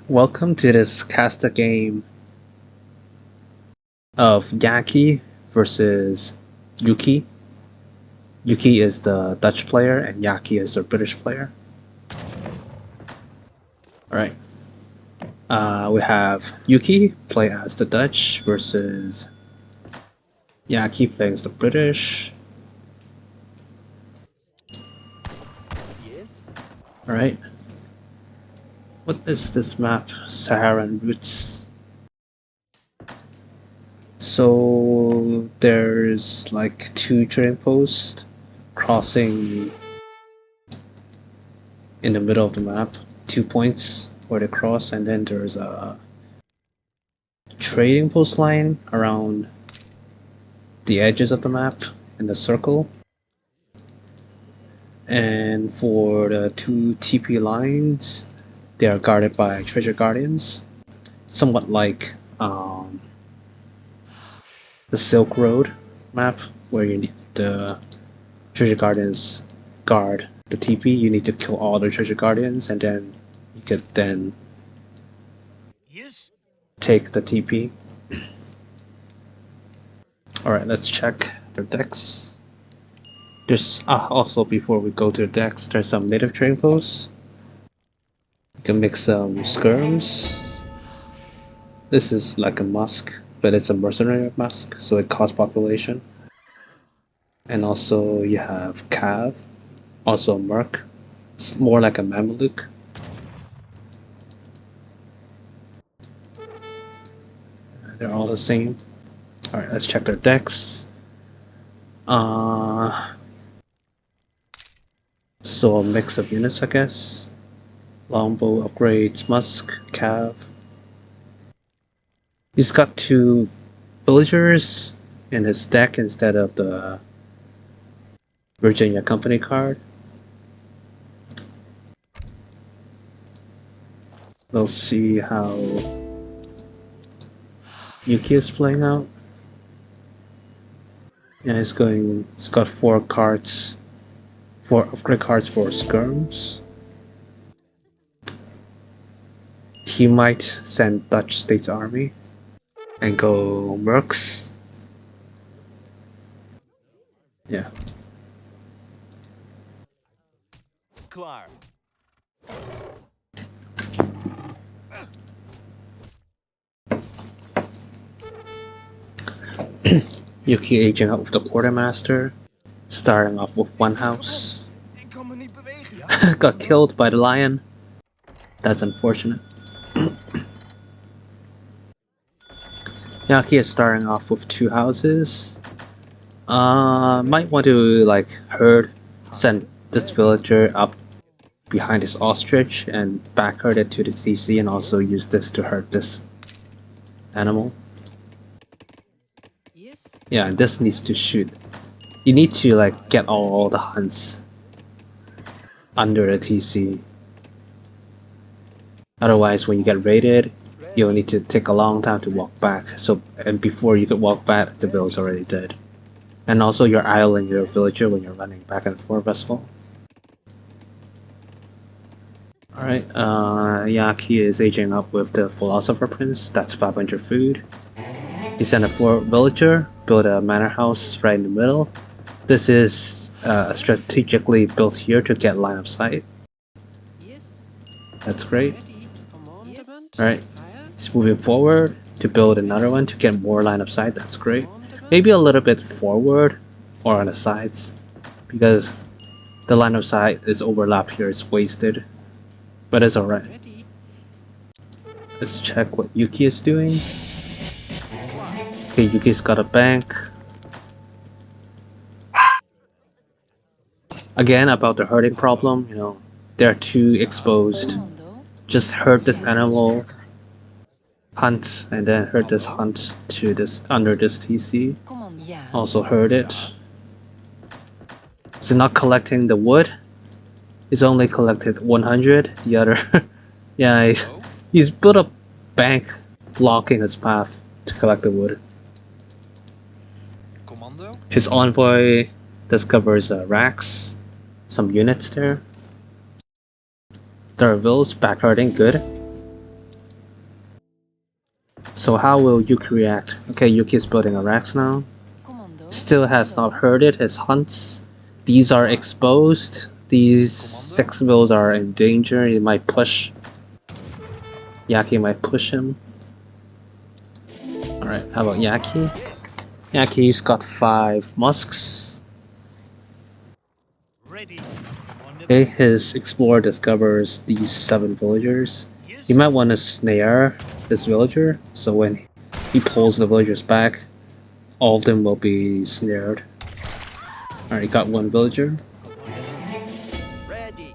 Welcome to this caster game of Yaki versus Yuki. Yuki is the Dutch player and Yaki is the British player. Alright. We have Yuki play as the Dutch versus Yaki playing as the British. Alright. What is this map? Saharan Routes. So there's like two trading posts crossing in the middle of the map, 2 points where they cross, and then there's a trading post line around the edges of the map in the circle. And for the two TP lines, they are guarded by treasure guardians, somewhat like the Silk Road map, where you need the treasure guardians guard the TP. You need to kill all the treasure guardians, and then you could then take the TP. Alright, let's check their decks. There's also, before we go to the decks, there's some native trading posts. You can make some skirms. This is like a musk, but it's a mercenary musk, so it costs population. And also you have Cav, also a merc. It's more like a Mameluke. They're all the same. Alright, let's check their decks. So a mix of units, I guess. Longbow upgrades Musk, Cav. He's got two villagers in his deck instead of the Virginia Company card. We'll see how Yuki is playing out. Yeah, he's got 4 cards, 4 upgrade cards for skirms. He might send Dutch States Army and go mercs. Yeah. Klaar. Yuki aging up with the quartermaster, starting off with 1 house. Got killed by the lion. That's unfortunate. Yaki is starting off with 2 houses. Might want to like send this villager up behind his ostrich and back herd it to the CC, and also use this to hurt this animal. Yeah, this needs to shoot. You need to like get all the hunts under the TC. Otherwise, when you get raided, you'll need to take a long time to walk back. And before you could walk back, the villager's already dead. And also, you're idling your villager when you're running back and forth as well. Alright, Yaki is aging up with the Philosopher Prince. That's 500 food. He sent a 4 villager, build a manor house right in the middle. This is strategically built here to get line of sight. That's great. Alright, he's moving forward to build another one to get more line of sight. That's great. Maybe a little bit forward or on the sides, because the line of sight is overlap here, it's wasted. But it's alright. Let's check what Yuki is doing. Okay, Yuki's got a bank. Again, about the herding problem, you know, they're too exposed. Just herd this animal, hunt, and then herd this hunt to this under this TC. Also herd it. So not collecting the wood. He's only collected 100. The other, yeah, he's built a bank blocking his path to collect the wood. His envoy discovers racks, some units there. Darville's backherding, good. So how will Yuki react? Okay, Yuki is building a Rex now. Commando. Still has not heard it. His hunts. These are exposed. These 6 vills are in danger. He might push. Yaki might push him. Alright, how about Yaki? Yaki's got 5 musks. Ready. On the Okay, his explorer discovers these 7 villagers. He might want to snare this villager, so when he pulls the villagers back, all of them will be snared. Alright, got 1 villager. Ready.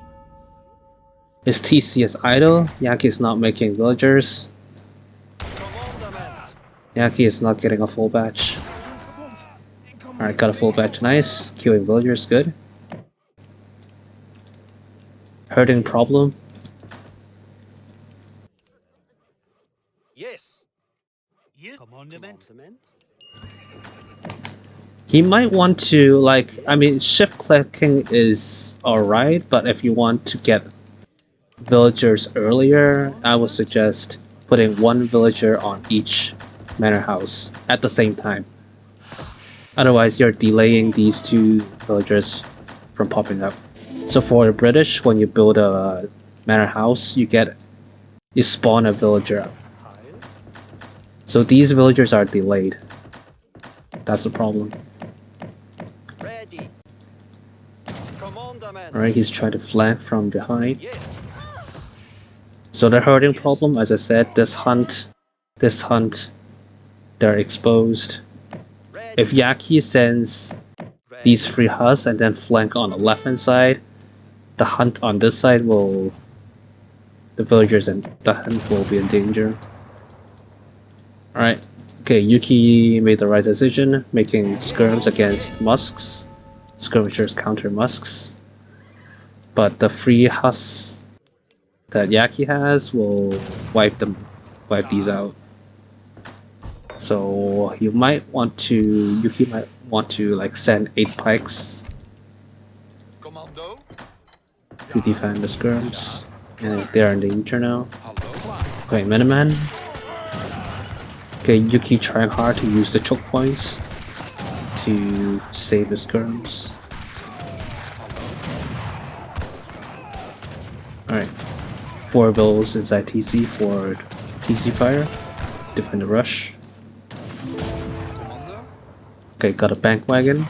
His TC is idle. Yaki is not making villagers. Commandment. Yaki is not getting a full batch. Alright, got a full batch. Nice. Queuing villagers, good. Herding problem. Yes. Yes. Commandment. Commandment. He might want to, like, I mean, shift clicking is alright, but if you want to get villagers earlier, I would suggest putting 1 villager on each manor house at the same time. Otherwise, you're delaying these 2 villagers from popping up. So for the British, when you build a manor house, you spawn a villager. So these villagers are delayed. That's the problem. Ready. Commandment. Alright, he's trying to flank from behind. Yes. So the herding problem, as I said, this hunt, they're exposed. Ready. If Yaki sends Ready. these 3 husks and then flank on the left hand side, the hunt on this side will... the villagers and the hunt will be in danger. Alright, okay, Yuki made the right decision, making skirms against musks. Skirmishers counter musks. But the 3 husks that Yaki has will wipe these out. So Yuki might want to like send 8 pikes Commando. to defend the skirms. And they're in danger now. Okay, Miniman. Okay, Yuki trying hard to use the choke points to save the skirms. Alright. 4 bills inside TC for TC fire. Defend the rush. Okay, got a bank wagon.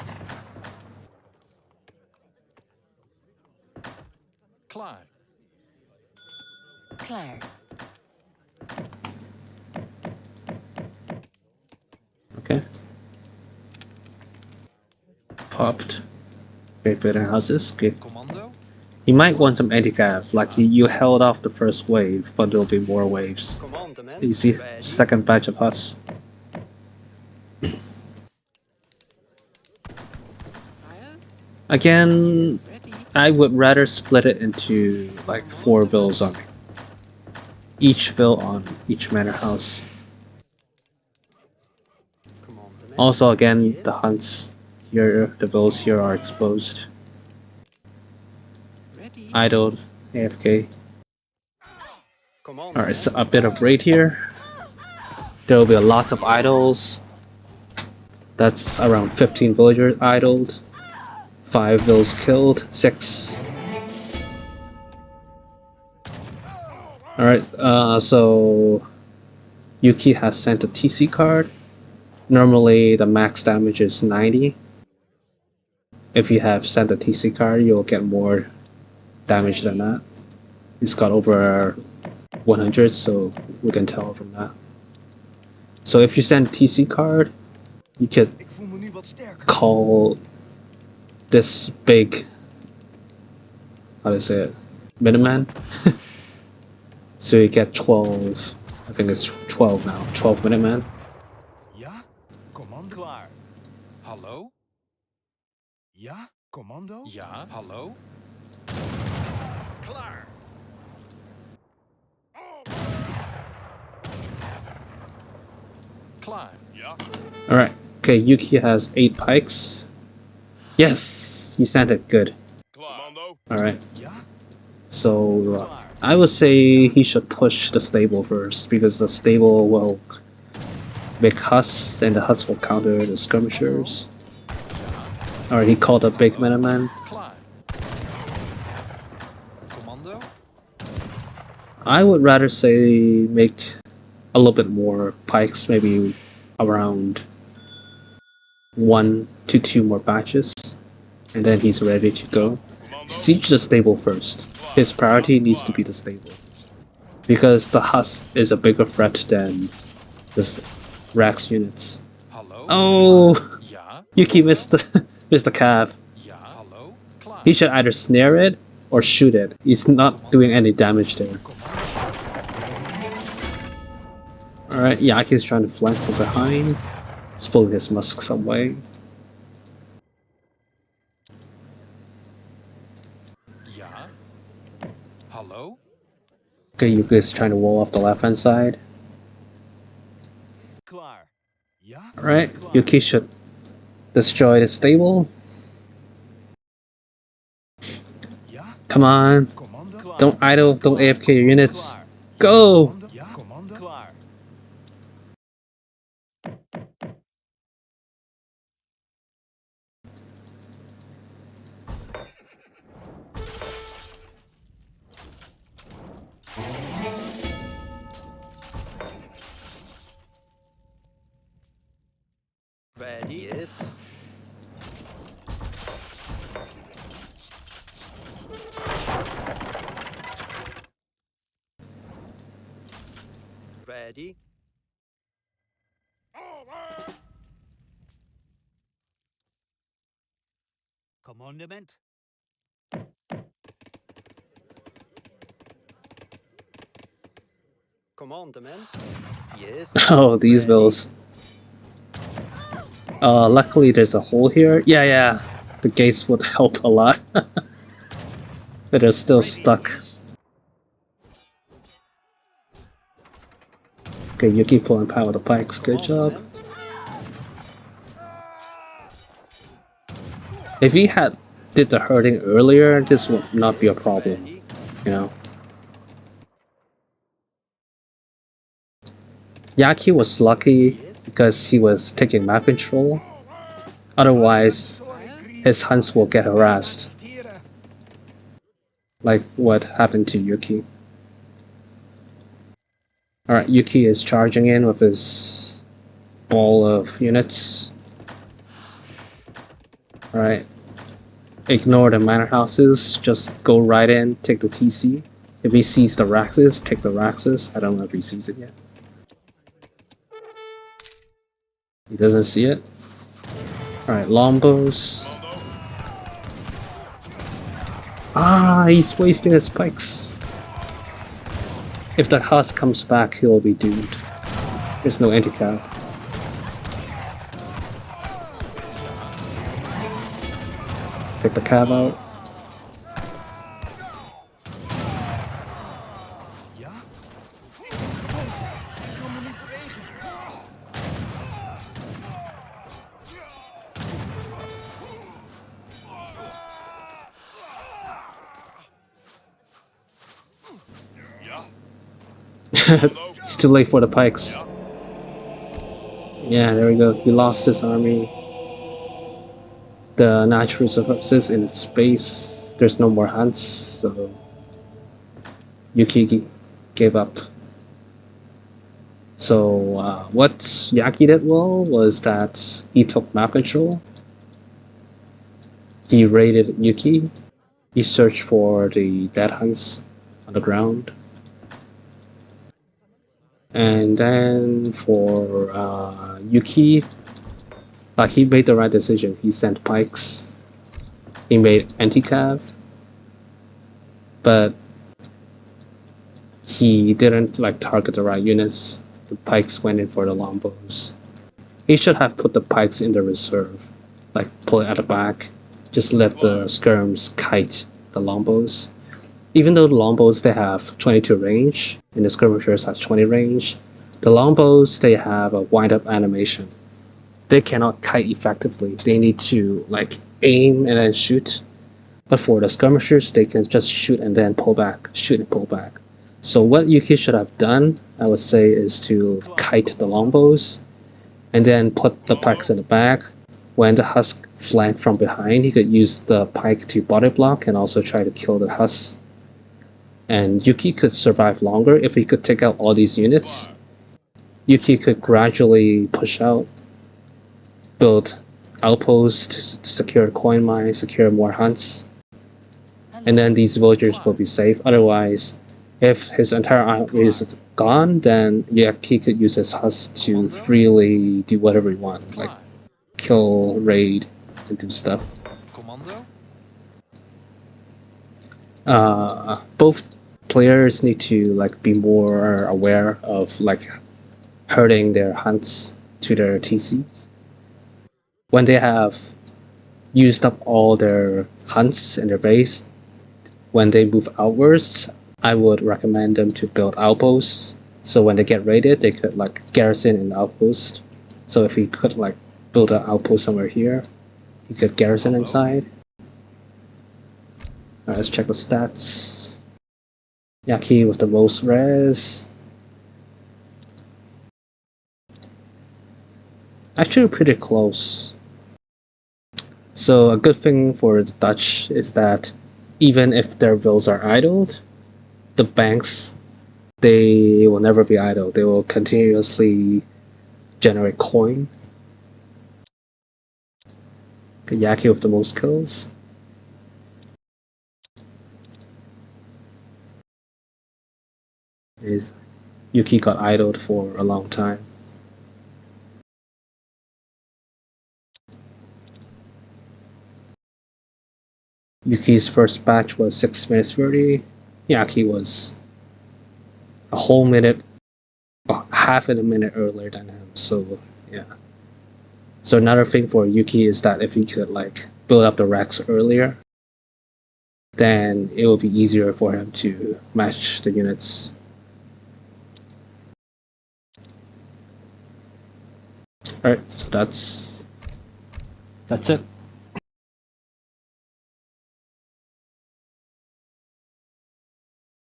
Klaar. Klaar. Okay. Popped. Great building houses. Good. Commando. You might want some anti-cav, like you held off the first wave, but there'll be more waves. Commandment. You see, Ready. second batch of us. Again, I would rather split it into like 4 vills on each vill on each manor house. Commandment. Also, again, the hunts here, the vills here are exposed. Idled, AFK. Commandment. Alright, so a bit of raid here. There will be lots of idols. That's around 15 villagers idled. 5 vills killed. 6. Alright, so Yuki has sent a TC card. Normally the max damage is 90. If you have sent a TC card, you'll get more damage than that. He's got over 100, so we can tell from that. So if you send a TC card, you can call this big, how do I say it, Miniman. So you get 12, I think it's 12 now, 12 Minuteman. Ja, commando. Klaar. Hallo? Ja, commando. Ja. Hallo. Klaar. Klaar. Ja. Alright, okay, Yuki has 8 pikes. Yes, he sent it, good. Commando. Alright, Ja, so I would say he should push the stable first, because the stable will Big Huss, and the Huss will counter the skirmishers. Alright, he called a big Minuteman. Climb. Commando. I would rather say make a little bit more pikes, maybe around 1 to 2 more batches, and then he's ready to go. Siege the stable first. His priority needs to be the stable, because the Huss is a bigger threat than the Rax units. Hello. Oh, Yeah. Yuki missed the missed the cav. Yeah. Hello. Climb. He should either snare it or shoot it. He's not doing any damage there. Alright, Yaki's trying to flank from behind. He's pulling his musks away. Yeah. Hello. Okay, Yuki's trying to wall off the left hand side. Klaar. Ja? Alright, Yuki should destroy the stable. Ja? Come on. Commando? Don't idle, don't AFK your units. Go! Commando? Ja? Commando? Klaar. Ready is. Ready. Commandment. Commandment. Yes. Oh, these bills. Luckily there's a hole here. Yeah. The gates would help a lot. But they're still stuck. Okay, Yuki pulling power with the pikes. Good job. Commandment. If he had did the hurting earlier, this would not be a problem. Ready. You know. Yaki was lucky because he was taking map control. Otherwise, his hunts will get harassed. Like what happened to Yuki. Alright, Yuki is charging in with his ball of units. Alright. Ignore the manor houses, just go right in, take the TC. If he sees the Raxes, take the Raxes. I don't know if he sees it yet. He doesn't see it. Alright, longbows. Ah, he's wasting his pikes. If the Huss comes back, he'll be doomed. There's no anti-cav. Take the cav out. Ja? Ik kan me niet bewegen. It's too late for the pikes. Yeah, there we go. He lost his army. The natural resources in space. There's no more hunts, so Yuki gave up. So what Yaki did well was that he took map control. He raided Yuki. He searched for the dead hunts on the ground. And then for Yuki, he made the right decision. He sent pikes. He made anti-cav. But he didn't target the right units. The pikes went in for the longbows. He should have put the pikes in the reserve. Pull it at the back. Just let the skirms kite the longbows. Even though the longbows they have 22 range and the skirmishers have 20 range, the longbows they have a wind-up animation. They cannot kite effectively. They need to aim and then shoot. But for the skirmishers, they can just shoot and then pull back, shoot and pull back. So what Yuki should have done, I would say, is to kite the longbows and then put the pikes in the back. When the husk flanked from behind, he could use the pike to body block and also try to kill the husk. And Yuki could survive longer if he could take out all these units. Yuki could gradually push out, build outposts to secure coin mines, secure more hunts, and then these villagers will be safe. Otherwise, if his entire army is gone, then Yaki could use his husk to freely do whatever he wants, like Climb. kill, raid, and do stuff. Commando. Both players need to like be more aware of like hurting their hunts to their TCs. When they have used up all their hunts in their base, when they move outwards, I would recommend them to build outposts. So when they get raided, they could like garrison an outpost. So if he could like build an outpost somewhere here, he could garrison inside. Alright, let's check the stats. Yaki with the most res. Actually pretty close. So a good thing for the Dutch is that even if their vills are idled, the banks, they will never be idle. They will continuously generate coin. Yaki with the most kills. Is Yuki got idled for a long time. Yuki's first batch was 6 minutes 30. Yaki was a whole minute, half a minute earlier than him. So yeah. So another thing for Yuki is that if he could like build up the racks earlier, then it will be easier for him to match the units. Alright, so that's it.